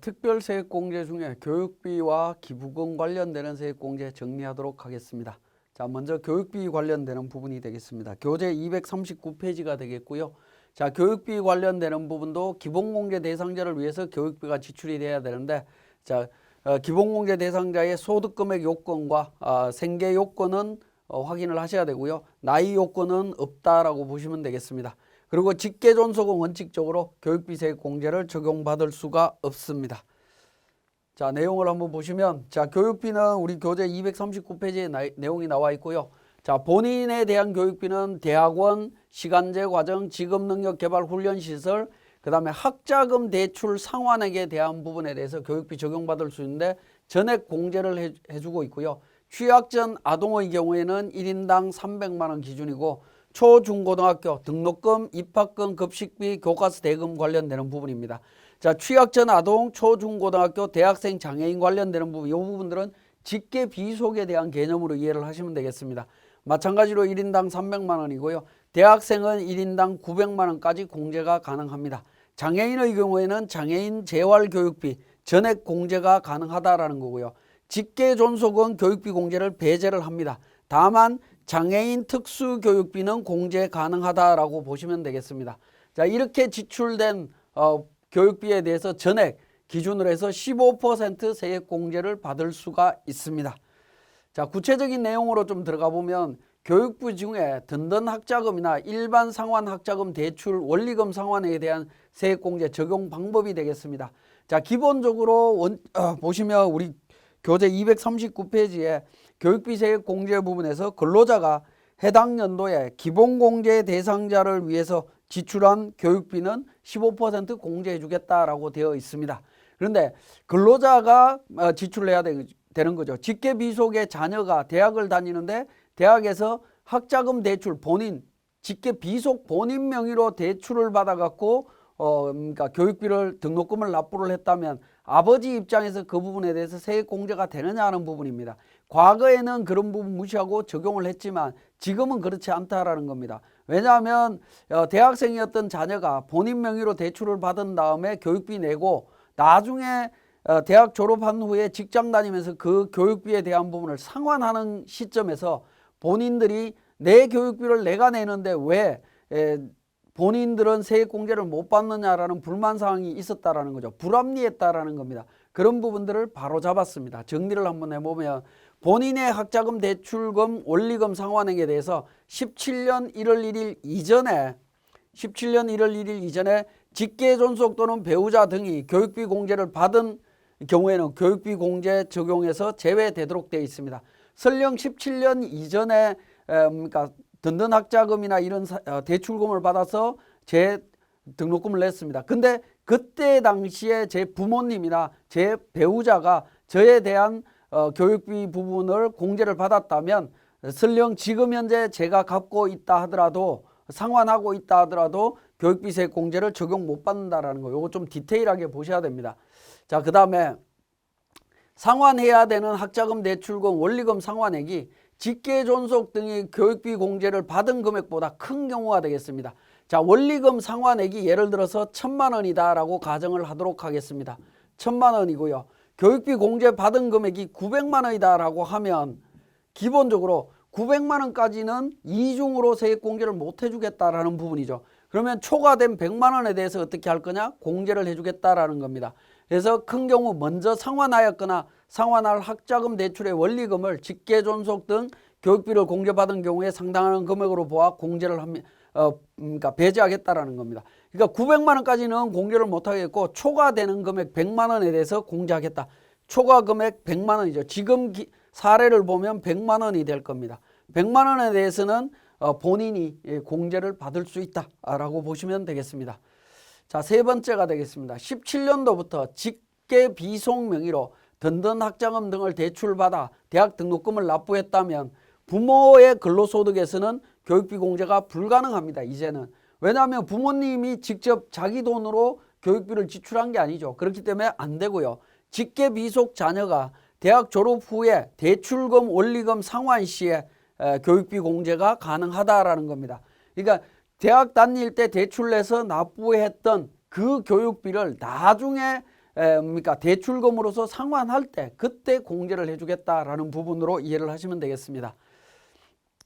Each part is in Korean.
특별세액공제 중에 교육비와 기부금 관련되는 세액공제 정리하도록 하겠습니다. 자, 먼저 교육비 관련되는 부분이 되겠습니다. 교재 239페이지가 되겠고요. 자, 교육비 관련되는 부분도 기본공제 대상자를 위해서 교육비가 지출이 돼야 되는데, 자, 기본공제 대상자의 소득금액 요건과 생계 요건은 확인을 하셔야 되고요. 나이 요건은 없다라고 보시면 되겠습니다. 그리고 직계존속은 원칙적으로 교육비 세액 공제를 적용받을 수가 없습니다. 자, 내용을 한번 보시면, 자, 교육비는 우리 교재 239페이지에 내용이 나와 있고요. 자, 본인에 대한 교육비는 대학원, 시간제 과정, 직업능력 개발 훈련 시설, 그 다음에 학자금 대출 상환액에 대한 부분에 대해서 교육비 적용받을 수 있는데 전액 공제를 해주고 있고요. 취약전 아동의 경우에는 1인당 300만 원 기준이고, 초중고등학교 등록금, 입학금, 급식비, 교과서 대금 관련되는 부분입니다. 자, 취약전 아동, 초중고등학교, 대학생, 장애인 관련되는 부분, 이 부분들은 직계 비속에 대한 개념으로 이해를 하시면 되겠습니다. 마찬가지로 1인당 300만 원이고요. 대학생은 1인당 900만 원까지 공제가 가능합니다. 장애인의 경우에는 장애인 재활교육비 전액 공제가 가능하다라는 거고요. 직계 존속은 교육비 공제를 배제를 합니다. 다만 장애인 특수교육비는 공제 가능하다라고 보시면 되겠습니다. 자, 이렇게 지출된 교육비에 대해서 전액 기준으로 해서 15% 세액 공제를 받을 수가 있습니다. 자, 구체적인 내용으로 좀 들어가 보면 교육부 중에 든든 학자금이나 일반 상환 학자금 대출 원리금 상환에 대한 세액 공제 적용 방법이 되겠습니다. 자, 기본적으로 보시면 우리 교재 239페이지에 교육비 세액 공제 부분에서 근로자가 해당 연도에 기본공제 대상자를 위해서 지출한 교육비는 15% 공제해 주겠다라고 되어 있습니다. 그런데 근로자가 지출해야 되는 거죠. 직계비속의 자녀가 대학을 다니는데 대학에서 학자금 대출 직계비속 본인 명의로 대출을 받아갖고 그러니까 교육비를 등록금을 납부를 했다면 아버지 입장에서 그 부분에 대해서 세액 공제가 되느냐 하는 부분입니다. 과거에는 그런 부분 무시하고 적용을 했지만 지금은 그렇지 않다라는 겁니다. 왜냐하면 대학생이었던 자녀가 본인 명의로 대출을 받은 다음에 교육비 내고 나중에 대학 졸업한 후에 직장 다니면서 그 교육비에 대한 부분을 상환하는 시점에서 본인들이 내 교육비를 내가 내는데 왜 본인들은 세액 공제를 못 받느냐라는 불만 사항이 있었다라는 거죠. 불합리했다라는 겁니다. 그런 부분들을 바로 잡았습니다. 정리를 한번 해보면 본인의 학자금 대출금 원리금 상환액에 대해서 17년 1월 1일 이전에 직계존속 또는 배우자 등이 교육비 공제를 받은 경우에는 교육비 공제 적용에서 제외되도록 되어 있습니다. 설령 17년 이전에 그러니까 든든 학자금이나 이런 대출금을 받아서 제 등록금을 냈습니다. 근데 그때 당시에 제 부모님이나 제 배우자가 저에 대한 교육비 부분을 공제를 받았다면 설령 지금 현재 제가 갚고 있다 하더라도 상환하고 있다 하더라도 교육비 세액 공제를 적용 못 받는다라는 거, 요거 좀 디테일하게 보셔야 됩니다. 자, 그 다음에 상환해야 되는 학자금 대출금 원리금 상환액이 직계존속 등의 교육비 공제를 받은 금액보다 큰 경우가 되겠습니다. 자, 원리금 상환액이 예를 들어서 1,000만 원이다라고 가정을 하도록 하겠습니다. 1,000만 원이고요. 교육비 공제 받은 금액이 900만 원이다라고 하면 기본적으로 900만 원까지는 이중으로 세액 공제를 못 해주겠다라는 부분이죠. 그러면 초과된 100만 원에 대해서 어떻게 할 거냐? 공제를 해주겠다라는 겁니다. 그래서 큰 경우 먼저 상환하였거나 상환할 학자금 대출의 원리금을 직계존속 등 교육비를 공제받은 경우에 상당한 금액으로 보아 공제를 그러니까 배제하겠다라는 겁니다. 그러니까 900만 원까지는 공제를 못하겠고 초과되는 금액 100만 원에 대해서 공제하겠다. 초과 금액 100만 원이죠. 지금 사례를 보면 100만 원이 될 겁니다. 100만 원에 대해서는 본인이 공제를 받을 수 있다라고 보시면 되겠습니다. 자, 세 번째가 되겠습니다. 17년도부터 직계 비속 명의로 든든 학자금 등을 대출받아 대학 등록금을 납부했다면 부모의 근로소득에서는 교육비 공제가 불가능합니다. 이제는. 왜냐하면 부모님이 직접 자기 돈으로 교육비를 지출한 게 아니죠. 그렇기 때문에 안 되고요. 직계 비속 자녀가 대학 졸업 후에 대출금 원리금 상환 시에 교육비 공제가 가능하다라는 겁니다. 그러니까 대학 다닐 때 대출 내서 납부했던 그 교육비를 나중에 그러니까 대출금으로서 상환할 때 그때 공제를 해주겠다라는 부분으로 이해를 하시면 되겠습니다.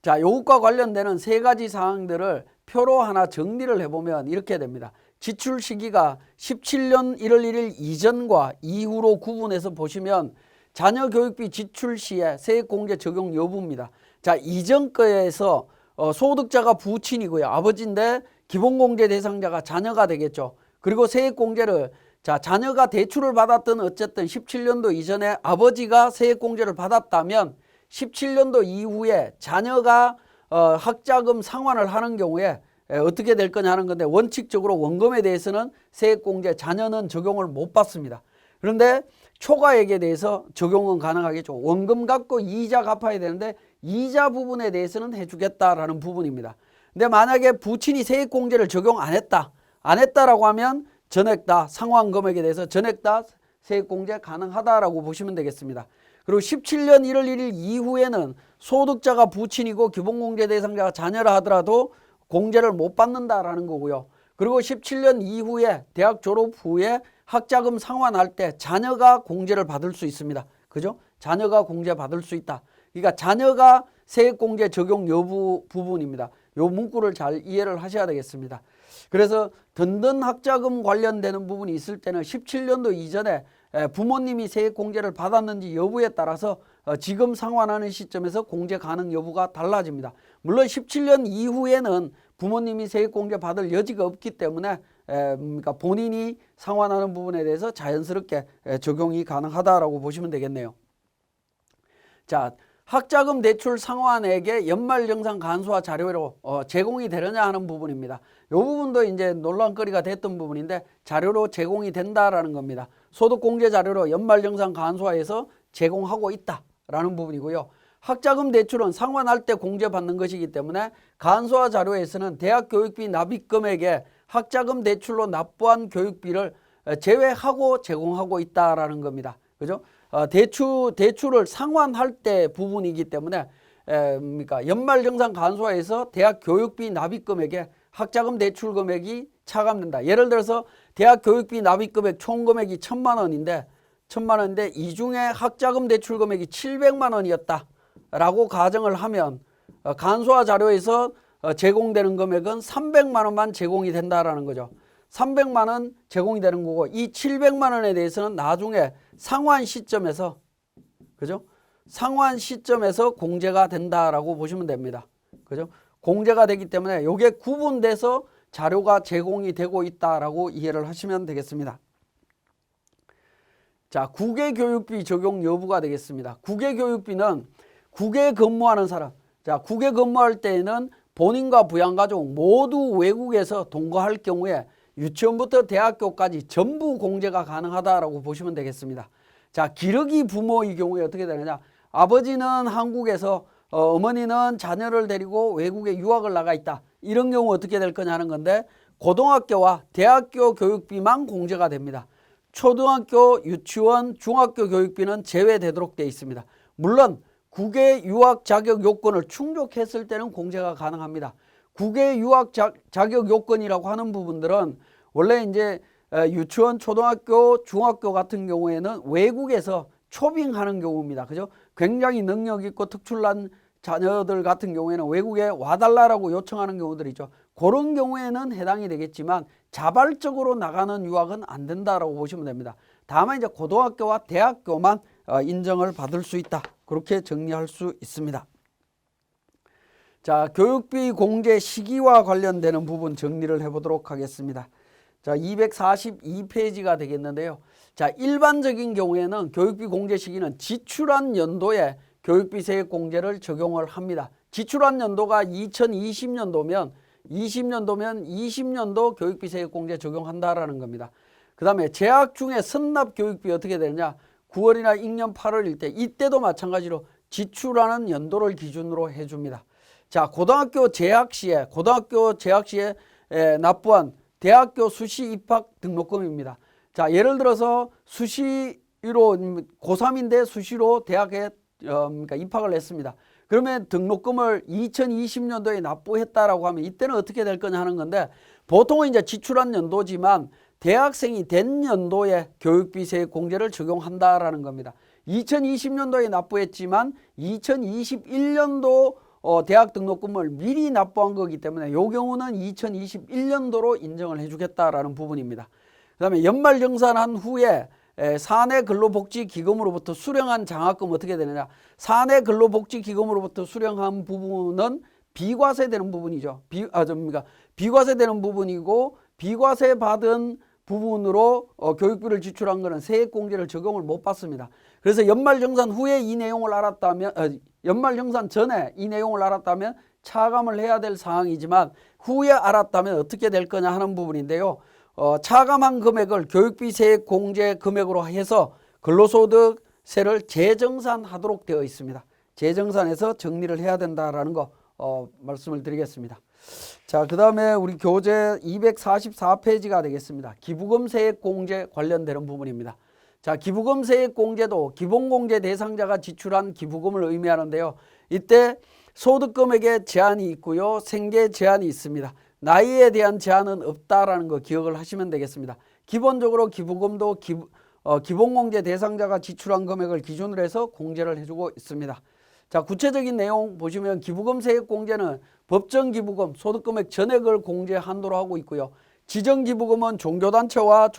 자, 요것과 관련되는 세 가지 사항들을 표로 하나 정리를 해보면 이렇게 됩니다. 지출 시기가 17년 1월 1일 이전과 이후로 구분해서 보시면 자녀 교육비 지출 시에 세액공제 적용 여부입니다. 자, 이전 거에서 소득자가 부친이고요. 아버지인데 기본공제 대상자가 자녀가 되겠죠. 그리고 세액공제를 자, 자녀가 대출을 받았든 어쨌든 17년도 이전에 아버지가 세액공제를 받았다면 17년도 이후에 자녀가 학자금 상환을 하는 경우에 어떻게 될 거냐 하는 건데 원칙적으로 원금에 대해서는 세액공제 자녀는 적용을 못 받습니다. 그런데 초과액에 대해서 적용은 가능하겠죠. 원금 갖고 이자 갚아야 되는데 이자 부분에 대해서는 해주겠다라는 부분입니다. 근데 만약에 부친이 세액공제를 적용 안 했다라고 하면 전액 다 상환 금액에 대해서 전액 다 세액공제 가능하다라고 보시면 되겠습니다. 그리고 17년 1월 1일 이후에는 소득자가 부친이고 기본공제 대상자가 자녀라 하더라도 공제를 못 받는다라는 거고요. 그리고 17년 이후에 대학 졸업 후에 학자금 상환할 때 자녀가 공제를 받을 수 있습니다. 그죠? 자녀가 공제 받을 수 있다. 그러니까 자녀가 세액공제 적용 여부 부분입니다. 요 문구를 잘 이해를 하셔야 되겠습니다. 그래서 든든 학자금 관련되는 부분이 있을 때는 17년도 이전에 부모님이 세액공제를 받았는지 여부에 따라서 지금 상환하는 시점에서 공제 가능 여부가 달라집니다. 물론 17년 이후에는 부모님이 세액공제 받을 여지가 없기 때문에 그러니까 본인이 상환하는 부분에 대해서 자연스럽게 적용이 가능하다라고 보시면 되겠네요. 자, 학자금 대출 상환액의 연말정산 간소화 자료로 제공이 되느냐 하는 부분입니다. 이 부분도 이제 논란거리가 됐던 부분인데 자료로 제공이 된다라는 겁니다. 소득공제 자료로 연말정산 간소화해서 제공하고 있다라는 부분이고요. 학자금 대출은 상환할 때 공제받는 것이기 때문에 간소화 자료에서는 대학 교육비 납입금액에 학자금 대출로 납부한 교육비를 제외하고 제공하고 있다라는 겁니다. 그죠? 대출을 상환할 때 부분이기 때문에 그러니까 연말정산 간소화에서 대학 교육비 납입금액에 학자금 대출 금액이 차감된다. 예를 들어서 대학 교육비 납입금액 총 금액이 1,000만 원인데 이 중에 학자금 대출 금액이 700만 원이었다라고 가정을 하면 간소화 자료에서 제공되는 금액은 300만 원만 제공이 된다라는 거죠. 300만 원 제공이 되는 거고 이 700만 원에 대해서는 나중에 상환 시점에서 그죠? 상환 시점에서 공제가 된다라고 보시면 됩니다. 그죠? 공제가 되기 때문에 이게 구분돼서 자료가 제공이 되고 있다라고 이해를 하시면 되겠습니다. 자, 국외교육비 적용 여부가 되겠습니다. 국외교육비는 국외에 근무하는 사람, 자, 국외에 근무할 때에는 본인과 부양가족 모두 외국에서 동거할 경우에 유치원부터 대학교까지 전부 공제가 가능하다라고 보시면 되겠습니다. 자, 기러기 부모의 경우에 어떻게 되느냐? 아버지는 한국에서 어머니는 자녀를 데리고 외국에 유학을 나가 있다. 이런 경우 어떻게 될 거냐 하는 건데 고등학교와 대학교 교육비만 공제가 됩니다. 초등학교, 유치원, 중학교 교육비는 제외되도록 되어 있습니다. 물론 국외 유학 자격 요건을 충족했을 때는 공제가 가능합니다. 국외 유학 자격 요건이라고 하는 부분들은 원래 이제 유치원, 초등학교, 중학교 같은 경우에는 외국에서 초빙하는 경우입니다. 그죠? 굉장히 능력 있고 특출난 자녀들 같은 경우에는 외국에 와달라고 요청하는 경우들이 있죠. 그런 경우에는 해당이 되겠지만 자발적으로 나가는 유학은 안 된다라고 보시면 됩니다. 다만 이제 고등학교와 대학교만 인정을 받을 수 있다. 그렇게 정리할 수 있습니다. 자, 교육비 공제 시기와 관련되는 부분 정리를 해보도록 하겠습니다. 자, 242페이지가 되겠는데요. 자, 일반적인 경우에는 교육비 공제 시기는 지출한 연도에 교육비 세액 공제를 적용을 합니다. 지출한 연도가 2020년도면 20년도 교육비 세액 공제 적용한다라는 겁니다. 그 다음에 재학 중에 선납 교육비 어떻게 되느냐? 9월이나 익년 8월일 때 이때도 마찬가지로 지출하는 연도를 기준으로 해줍니다. 자, 고등학교 재학 시에 납부한 대학교 수시 입학 등록금입니다. 자, 예를 들어서 수시로 고3인데 수시로 대학에 그러니까 입학을 했습니다. 그러면 등록금을 2020년도에 납부했다라고 하면 이때는 어떻게 될 거냐 하는 건데 보통은 이제 지출한 연도지만 대학생이 된 연도에 교육비 세액 공제를 적용한다라는 겁니다. 2020년도에 납부했지만 2021년도 대학 등록금을 미리 납부한 거기 때문에 이 경우는 2021년도로 인정을 해주겠다라는 부분입니다. 그 다음에 연말정산한 후에 사내 근로복지기금으로부터 수령한 장학금 어떻게 되느냐. 사내 근로복지기금으로부터 수령한 부분은 비과세되는 부분이죠. 비과세되는 부분이고 비과세 받은 부분으로 교육비를 지출한 것은 세액공제를 적용을 못 받습니다. 그래서 연말정산 후에 이 내용을 알았다면 연말정산 전에 이 내용을 알았다면 차감을 해야 될 사항이지만 후에 알았다면 어떻게 될 거냐 하는 부분인데요. 차감한 금액을 교육비 세액 공제 금액으로 해서 근로소득세를 재정산하도록 되어 있습니다. 재정산해서 정리를 해야 된다라는 거 말씀을 드리겠습니다. 자, 그 다음에 우리 교재 244페이지가 되겠습니다. 기부금 세액 공제 관련되는 부분입니다. 자, 기부금 세액 공제도 기본공제 대상자가 지출한 기부금을 의미하는데요. 이때 소득금액에 제한이 있고요. 생계 제한이 있습니다. 나이에 대한 제한은 없다라는 거 기억을 하시면 되겠습니다. 기본적으로 기부금도 기본공제 대상자가 지출한 금액을 기준으로 해서 공제를 해주고 있습니다. 자, 구체적인 내용 보시면 기부금 세액 공제는 법정 기부금, 소득금액 전액을 공제 한도로 하고 있고요. 지정 기부금은 종교단체와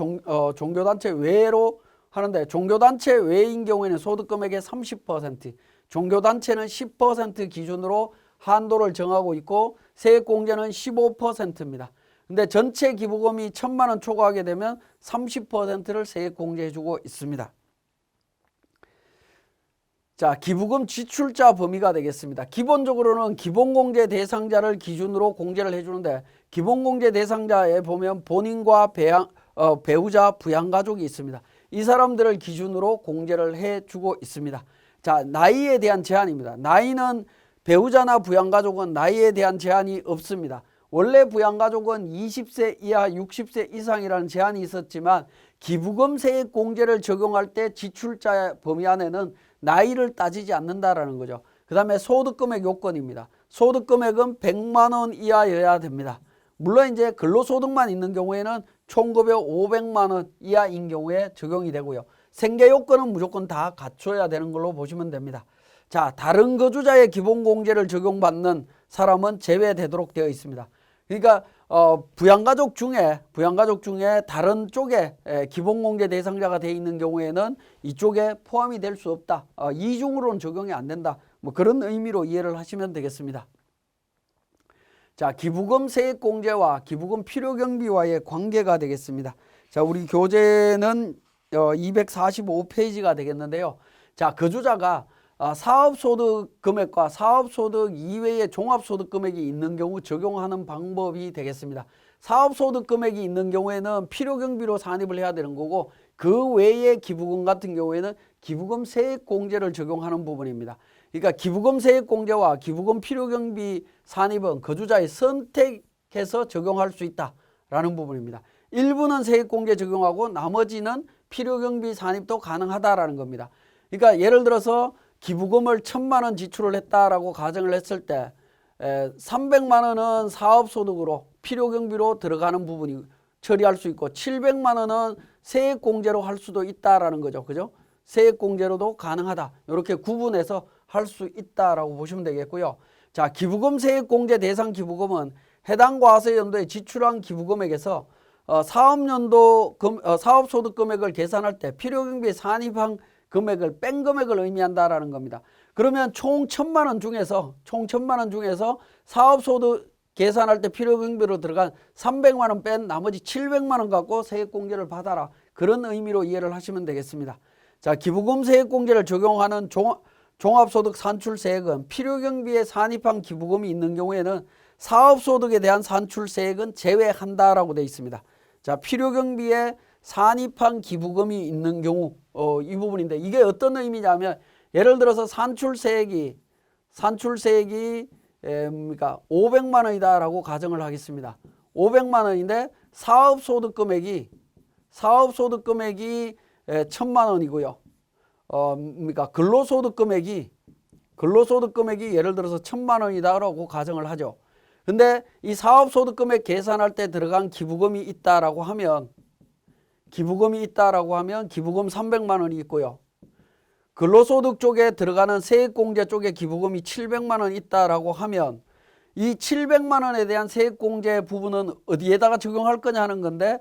종교단체 외로 하는데 종교단체 외인 경우에는 소득금액의 30%, 종교단체는 10% 기준으로 한도를 정하고 있고 세액공제는 15%입니다. 근데 전체 기부금이 1,000만 원 초과하게 되면 30%를 세액공제해주고 있습니다. 자, 기부금 지출자 범위가 되겠습니다. 기본적으로는 기본공제 대상자를 기준으로 공제를 해주는데 기본공제 대상자에 보면 본인과 배우자, 부양가족이 있습니다. 이 사람들을 기준으로 공제를 해주고 있습니다. 자, 나이에 대한 제한입니다. 나이는 배우자나 부양가족은 나이에 대한 제한이 없습니다. 원래 부양가족은 20세 이하 60세 이상이라는 제한이 있었지만 기부금 세액 공제를 적용할 때 지출자 범위 안에는 나이를 따지지 않는다라는 거죠. 그 다음에 소득금액 요건입니다. 소득금액은 100만 원 이하여야 됩니다. 물론 이제 근로소득만 있는 경우에는 총급여 500만 원 이하인 경우에 적용이 되고요. 생계 요건은 무조건 다 갖춰야 되는 걸로 보시면 됩니다. 자, 다른 거주자의 기본공제를 적용받는 사람은 제외되도록 되어 있습니다. 그러니까 부양가족 중에 다른 쪽에 기본공제 대상자가 되어 있는 경우에는 이쪽에 포함이 될 수 없다. 이중으로는 적용이 안 된다. 뭐 그런 의미로 이해를 하시면 되겠습니다. 자, 기부금 세액 공제와 기부금 필요경비와의 관계가 되겠습니다. 자, 우리 교재는 245페이지가 되겠는데요. 자, 거주자가 사업소득 금액과 사업소득 이외의 종합소득 금액이 있는 경우 적용하는 방법이 되겠습니다. 사업소득 금액이 있는 경우에는 필요경비로 산입을 해야 되는 거고 그 외의 기부금 같은 경우에는 기부금 세액 공제를 적용하는 부분입니다. 그러니까 기부금 세액 공제와 기부금 필요경비 산입은 거주자의 선택해서 적용할 수 있다라는 부분입니다. 일부는 세액 공제 적용하고 나머지는 필요경비 산입도 가능하다라는 겁니다. 그러니까 예를 들어서 기부금을 1,000만 원 지출을 했다라고 가정을 했을 때 300만 원은 사업소득으로 필요경비로 들어가는 부분이 처리할 수 있고 700만 원은 세액공제로 할 수도 있다라는 거죠. 그죠? 세액공제로도 가능하다. 이렇게 구분해서 할 수 있다라고 보시면 되겠고요. 자, 기부금 세액공제 대상 기부금은 해당 과세연도에 지출한 기부금액에서 사업소득 금액을 계산할 때 필요경비에 산입한 금액을 뺀 금액을 의미한다라는 겁니다. 그러면 총 1,000만 원 중에서 사업소득 계산할 때 필요경비로 들어간 300만 원 뺀 나머지 700만 원 갖고 세액공제를 받아라. 그런 의미로 이해를 하시면 되겠습니다. 자, 기부금 세액공제를 적용하는 종합소득 산출세액은 필요경비에 산입한 기부금이 있는 경우에는 사업소득에 대한 산출세액은 제외한다라고 되어 있습니다. 자, 필요경비에 산입한 기부금이 있는 경우 이 부분인데 이게 어떤 의미냐면 예를 들어서 산출세액이 500만 원이다라고 가정을 하겠습니다. 500만 원인데 사업소득 금액이 1,000만 원이고요. 근로소득 금액이 예를 들어서 1,000만 원이다라고 가정을 하죠. 근데 이 사업소득 금액 계산할 때 들어간 기부금이 있다라고 하면 기부금이 있다라고 하면 기부금 300만 원이 있고요. 근로소득 쪽에 들어가는 세액공제 쪽에 기부금이 700만 원 있다라고 하면 이 700만 원에 대한 세액공제 부분은 어디에다가 적용할 거냐 하는 건데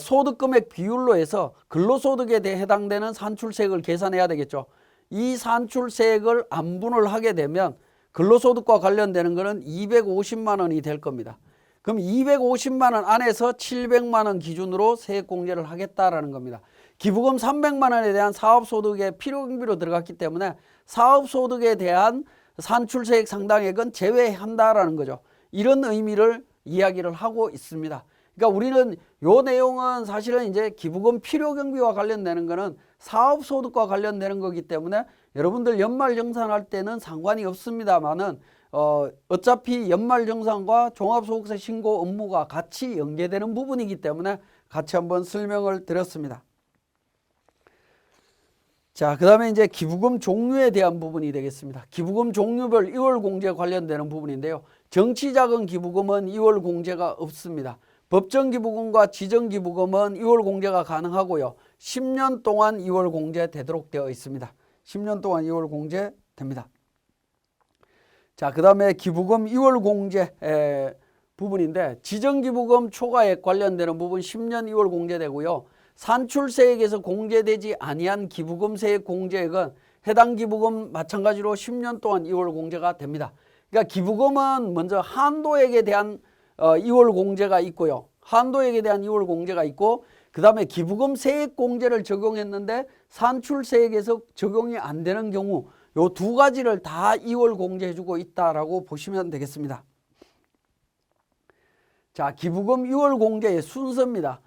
소득금액 비율로 해서 근로소득에 대해 해당되는 산출세액을 계산해야 되겠죠. 이 산출세액을 안분을 하게 되면 근로소득과 관련되는 것은 250만 원이 될 겁니다. 그럼 250만 원 안에서 700만 원 기준으로 세액공제를 하겠다라는 겁니다. 기부금 300만 원에 대한 사업소득의 필요경비로 들어갔기 때문에 사업소득에 대한 산출세액 상당액은 제외한다라는 거죠. 이런 의미를 이야기를 하고 있습니다. 그러니까 우리는 요 내용은 사실은 이제 기부금 필요경비와 관련되는 거는 사업소득과 관련되는 거기 때문에 여러분들 연말정산할 때는 상관이 없습니다만은 어차피 연말정산과 종합소득세 신고 업무가 같이 연계되는 부분이기 때문에 같이 한번 설명을 드렸습니다. 자, 그 다음에 이제 기부금 종류에 대한 부분이 되겠습니다. 기부금 종류별 2월 공제 관련되는 부분인데요. 정치자금 기부금은 2월 공제가 없습니다. 법정기부금과 지정기부금은 2월 공제가 가능하고요. 10년 동안 2월 공제되도록 되어 있습니다. 10년 동안 2월 공제됩니다. 자, 그 다음에 기부금 2월 공제 부분인데 지정기부금 초과액 관련되는 부분 10년 2월 공제되고요. 산출세액에서 공제되지 아니한 기부금 세액 공제액은 해당 기부금 마찬가지로 10년 동안 2월 공제가 됩니다. 그러니까 기부금은 먼저 한도액에 대한 2월 공제가 있고요. 한도액에 대한 2월 공제가 있고 그 다음에 기부금 세액 공제를 적용했는데 산출세액에서 적용이 안 되는 경우 요 두 가지를 다 2월 공제해주고 있다라고 보시면 되겠습니다. 자, 기부금 2월 공제의 순서입니다.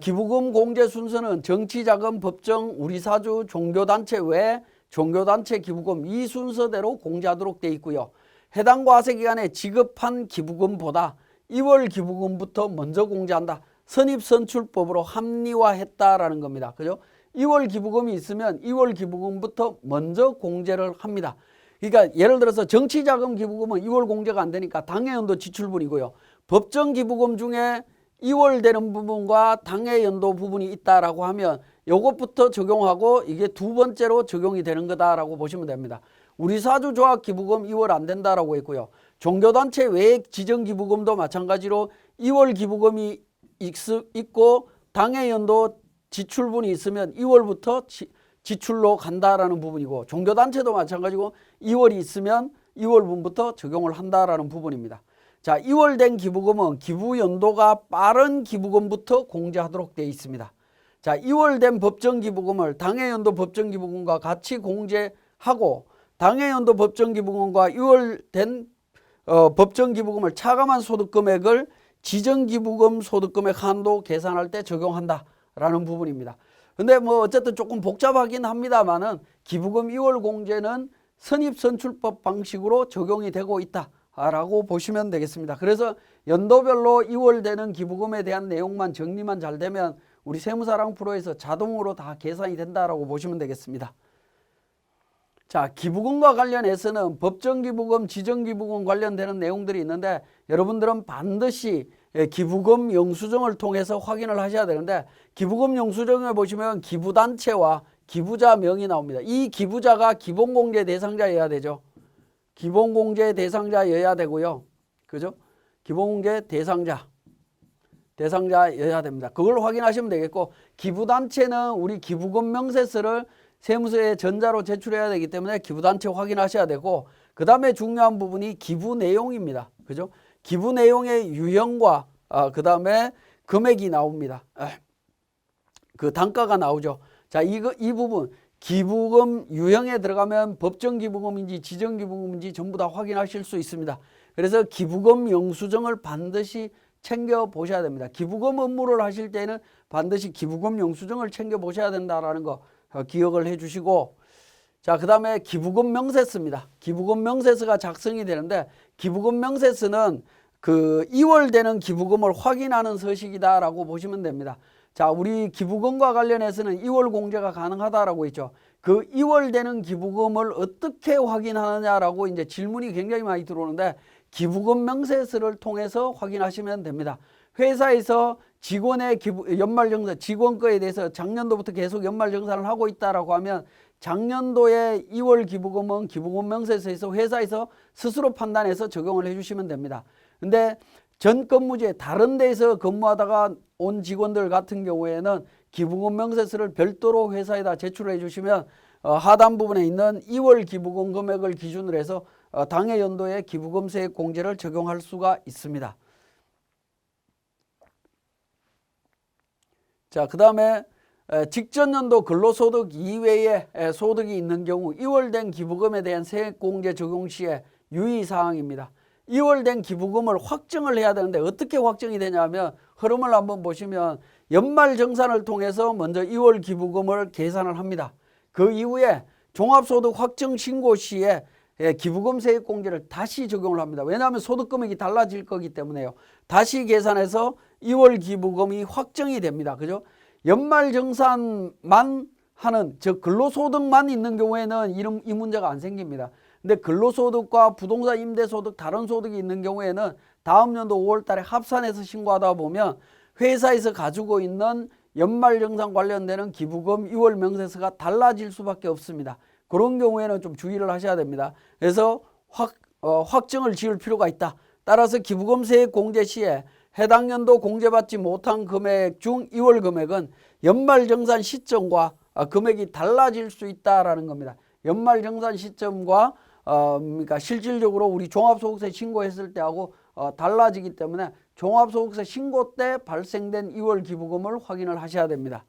기부금 공제 순서는 정치자금, 법정, 우리사주, 종교단체 외 종교단체 기부금 이 순서대로 공제하도록 되어 있고요. 해당 과세기간에 지급한 기부금보다 2월 기부금부터 먼저 공제한다. 선입선출법으로 합리화했다라는 겁니다. 그죠? 2월 기부금이 있으면 2월 기부금부터 먼저 공제를 합니다. 그러니까 예를 들어서 정치자금 기부금은 2월 공제가 안 되니까 당해연도 지출분이고요. 법정 기부금 중에 2월 되는 부분과 당해연도 부분이 있다라고 하면 이것부터 적용하고 이게 두 번째로 적용이 되는 거다라고 보시면 됩니다. 우리 사주조합 기부금 2월 안 된다라고 했고요. 종교단체 외 지정기부금도 마찬가지로 2월 기부금이 있고 당해연도 지출분이 있으면 2월부터 지출로 간다라는 부분이고 종교단체도 마찬가지고 2월이 있으면 2월분부터 적용을 한다라는 부분입니다. 자, 2월 된 기부금은 기부연도가 빠른 기부금부터 공제하도록 되어 있습니다. 자, 2월 된 법정기부금을 당해연도 법정기부금과 같이 공제하고 당해연도 법정기부금과 2월 된 법정기부금을 차감한 소득금액을 지정기부금 소득금액 한도 계산할 때 적용한다라는 부분입니다. 근데 뭐 어쨌든 조금 복잡하긴 합니다만은 기부금 2월 공제는 선입선출법 방식으로 적용이 되고 있다라고 보시면 되겠습니다. 그래서 연도별로 2월 되는 기부금에 대한 내용만 정리만 잘 되면 우리 세무사랑 프로에서 자동으로 다 계산이 된다라고 보시면 되겠습니다. 자, 기부금과 관련해서는 법정기부금, 지정기부금 관련되는 내용들이 있는데 여러분들은 반드시 기부금 영수증을 통해서 확인을 하셔야 되는데 기부금 영수증에 보시면 기부단체와 기부자 명이 나옵니다. 이 기부자가 기본공제 대상자여야 되죠. 기본공제 대상자여야 되고요. 그죠? 기본공제 대상자여야 됩니다. 그걸 확인하시면 되겠고 기부단체는 우리 기부금 명세서를 세무서에 전자로 제출해야 되기 때문에 기부단체 확인하셔야 되고 그 다음에 중요한 부분이 기부 내용입니다. 그죠? 기부 내용의 유형과 그 다음에 금액이 나옵니다. 그 단가가 나오죠. 자, 이 부분 기부금 유형에 들어가면 법정기부금인지 지정기부금인지 전부 다 확인하실 수 있습니다. 그래서 기부금 영수증을 반드시 챙겨 보셔야 됩니다. 기부금 업무를 하실 때는 반드시 기부금 영수증을 챙겨 보셔야 된다라는 거 기억을 해 주시고 자, 그 다음에 기부금 명세서입니다. 기부금 명세서가 작성이 되는데 기부금 명세서는 그 2월 되는 기부금을 확인하는 서식이다라고 보시면 됩니다. 자, 우리 기부금과 관련해서는 2월 공제가 가능하다라고 했죠. 그 2월 되는 기부금을 어떻게 확인하느냐라고 이제 질문이 굉장히 많이 들어오는데 기부금 명세서를 통해서 확인하시면 됩니다. 회사에서 직원의 연말정산, 직원 거에 대해서 작년도부터 계속 연말정산을 하고 있다라고 하면 작년도에 2월 기부금은 기부금 명세서에서 회사에서 스스로 판단해서 적용을 해주시면 됩니다. 근데 전 근무지에 다른 데에서 근무하다가 온 직원들 같은 경우에는 기부금 명세서를 별도로 회사에다 제출해 주시면 하단 부분에 있는 2월 기부금 금액을 기준으로 해서 당해 연도에 기부금 세액 공제를 적용할 수가 있습니다. 자, 그 다음에 직전 연도 근로소득 이외에 소득이 있는 경우 2월 된 기부금에 대한 세액 공제 적용 시에 유의사항입니다. 2월 된 기부금을 확정을 해야 되는데 어떻게 확정이 되냐면 흐름을 한번 보시면 연말정산을 통해서 먼저 2월 기부금을 계산을 합니다. 그 이후에 종합소득 확정 신고 시에 기부금 세액 공제를 다시 적용을 합니다. 왜냐하면 소득 금액이 달라질 거기 때문에요. 다시 계산해서 2월 기부금이 확정이 됩니다. 그죠? 연말정산만 하는, 즉 근로소득만 있는 경우에는 이 문제가 안 생깁니다. 근데 근로소득과 부동산 임대소득, 다른 소득이 있는 경우에는 다음 연도 5월 달에 합산해서 신고하다 보면 회사에서 가지고 있는 연말정산 관련되는 기부금 2월 명세서가 달라질 수밖에 없습니다. 그런 경우에는 좀 주의를 하셔야 됩니다. 그래서 확정을 지을 필요가 있다. 따라서 기부금 세액 공제 시에 해당 연도 공제받지 못한 금액 중 2월 금액은 연말정산 시점과 금액이 달라질 수 있다라는 겁니다. 연말정산 시점과 그러니까 실질적으로 우리 종합소득세 신고했을 때하고 달라지기 때문에 종합소득세 신고 때 발생된 2월 기부금을 확인을 하셔야 됩니다.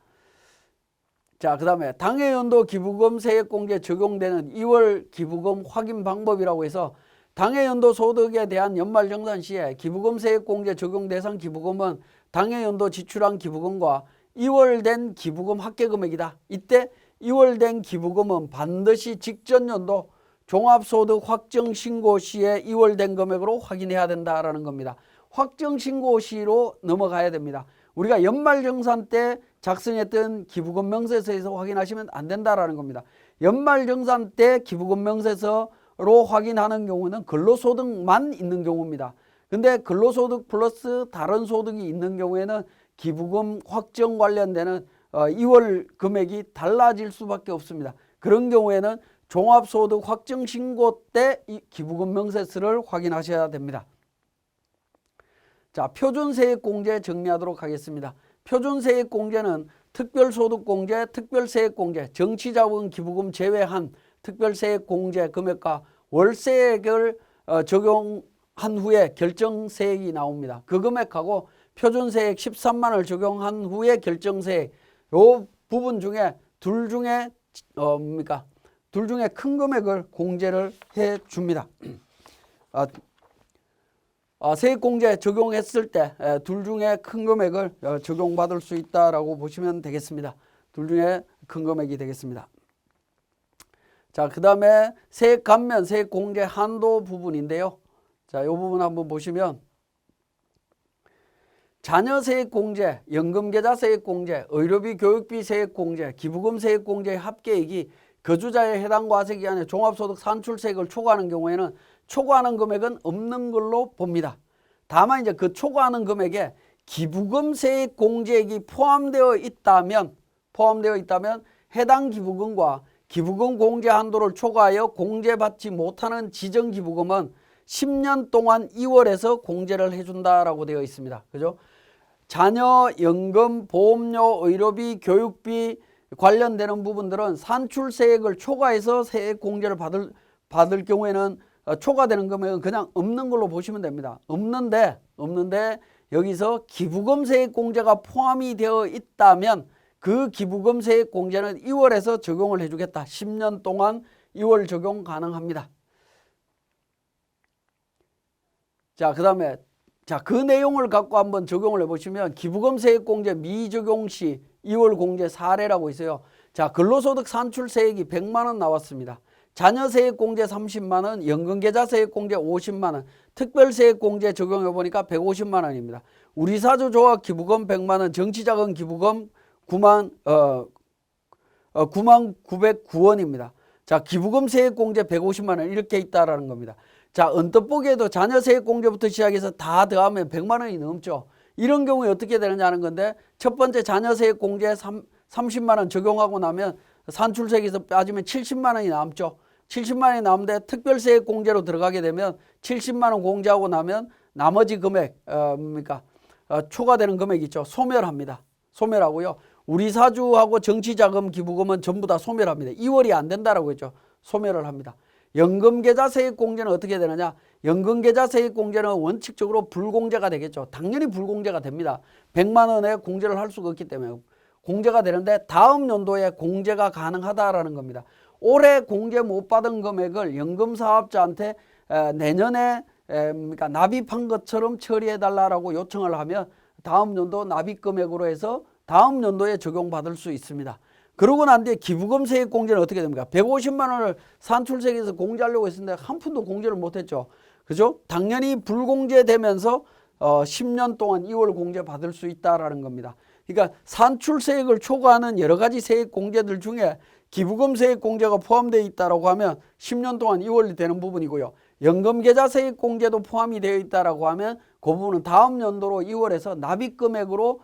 자, 그 다음에 당해연도 기부금 세액공제 적용되는 2월 기부금 확인 방법이라고 해서 당해연도 소득에 대한 연말정산 시에 기부금 세액공제 적용 대상 기부금은 당해연도 지출한 기부금과 2월 된 기부금 합계금액이다. 이때 2월 된 기부금은 반드시 직전 연도 종합소득 확정신고 시에 2월 된 금액으로 확인해야 된다라는 겁니다. 확정신고 시로 넘어가야 됩니다. 우리가 연말정산 때 작성했던 기부금 명세서에서 확인하시면 안 된다라는 겁니다. 연말정산 때 기부금 명세서로 확인하는 경우는 근로소득만 있는 경우입니다. 근데 근로소득 플러스 다른 소득이 있는 경우에는 기부금 확정 관련되는 2월 금액이 달라질 수밖에 없습니다. 그런 경우에는 종합소득 확정 신고 때 이 기부금 명세서를 확인하셔야 됩니다. 자, 표준세액공제 정리하도록 하겠습니다. 표준세액공제는 특별소득공제, 특별세액공제, 정치자본 기부금 제외한 특별세액공제 금액과 월세액을 적용한 후에 결정세액이 나옵니다. 그 금액하고 표준세액 13만 원을 적용한 후에 결정세액, 요 부분 중에 둘 중에 큰 금액을 공제를 해 줍니다. 세액공제 적용했을 때 둘 중에 큰 금액을 적용받을 수 있다라고 보시면 되겠습니다. 둘 중에 큰 금액이 되겠습니다. 자, 그 다음에 세액 감면, 세액 공제 한도 부분인데요. 자, 이 부분 한번 보시면 자녀 세액 공제, 연금계좌 세액 공제, 의료비 교육비 세액 공제, 기부금 세액 공제의 합계액이 거주자의 해당 과세 기간에 종합소득 산출세액을 초과하는 경우에는 초과하는 금액은 없는 걸로 봅니다. 다만 이제 그 초과하는 금액에 기부금 세액 공제액이 포함되어 있다면 해당 기부금과 기부금 공제 한도를 초과하여 공제받지 못하는 지정 기부금은 10년 동안 2월에서 공제를 해준다라고 되어 있습니다. 그죠? 자녀, 연금, 보험료, 의료비, 교육비 관련되는 부분들은 산출세액을 초과해서 세액 공제를 받을 경우에는 초과되는 금액은 그냥 없는 걸로 보시면 됩니다. 없는데 여기서 기부금 세액 공제가 포함이 되어 있다면 그 기부금 세액 공제는 2월에서 적용을 해주겠다. 10년 동안 2월 적용 가능합니다. 자, 그 다음에 그 내용을 갖고 한번 적용을 해보시면 기부금 세액 공제 미적용 시 2월 공제 사례라고 있어요. 자, 근로소득 산출세액이 100만 원 나왔습니다. 자녀세액 공제 30만 원, 연금계좌 세액 공제 50만 원, 특별세액 공제 적용해 보니까 150만 원입니다. 우리사주 조합 기부금 100만 원, 정치자금 기부금 9만 909원입니다. 자, 기부금 세액 공제 150만 원 이렇게 있다라는 겁니다. 자, 언뜻 보기에도 자녀세액 공제부터 시작해서 다 더하면 100만 원이 넘죠. 이런 경우에 어떻게 되느냐는 건데 첫 번째 자녀세액 공제 30만 원 적용하고 나면 산출세액에서 빠지면 70만 원이 남죠. 70만 원이 남는데 특별세액 공제로 들어가게 되면 70만 원 공제하고 나면 나머지 금액 초과되는 금액 있죠. 소멸합니다. 소멸하고요. 우리 사주하고 정치자금 기부금은 전부 다 소멸합니다. 2월이 안 된다라고 했죠. 소멸을 합니다. 연금계좌세액 공제는 어떻게 되느냐? 연금계좌세액 공제는 원칙적으로 불공제가 되겠죠. 당연히 불공제가 됩니다. 100만 원에 공제를 할 수가 없기 때문에 공제가 되는데 다음 연도에 공제가 가능하다라는 겁니다. 올해 공제 못 받은 금액을 연금사업자한테 내년에 납입한 것처럼 처리해달라고 요청을 하면 다음 연도 납입 금액으로 해서 다음 연도에 적용받을 수 있습니다. 그러고 난 뒤에 기부금 세액 공제는 어떻게 됩니까? 150만 원을 산출세액에서 공제하려고 했었는데 한 푼도 공제를 못했죠. 그죠? 당연히 불공제되면서 10년 동안 2월 공제 받을 수 있다라는 겁니다. 그러니까 산출세액을 초과하는 여러 가지 세액 공제들 중에 기부금 세액 공제가 포함되어 있다라고 하면 10년 동안 2월이 되는 부분이고요. 연금계좌 세액 공제도 포함이 되어 있다라고 하면 그 부분은 다음 연도로 2월에서 납입 금액으로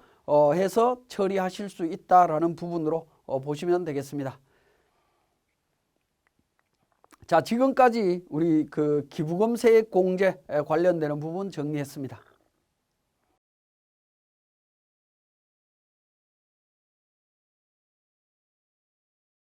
해서 처리하실 수 있다라는 부분으로 보시면 되겠습니다. 자, 지금까지 우리 그 기부금 세액 공제 관련되는 부분 정리했습니다.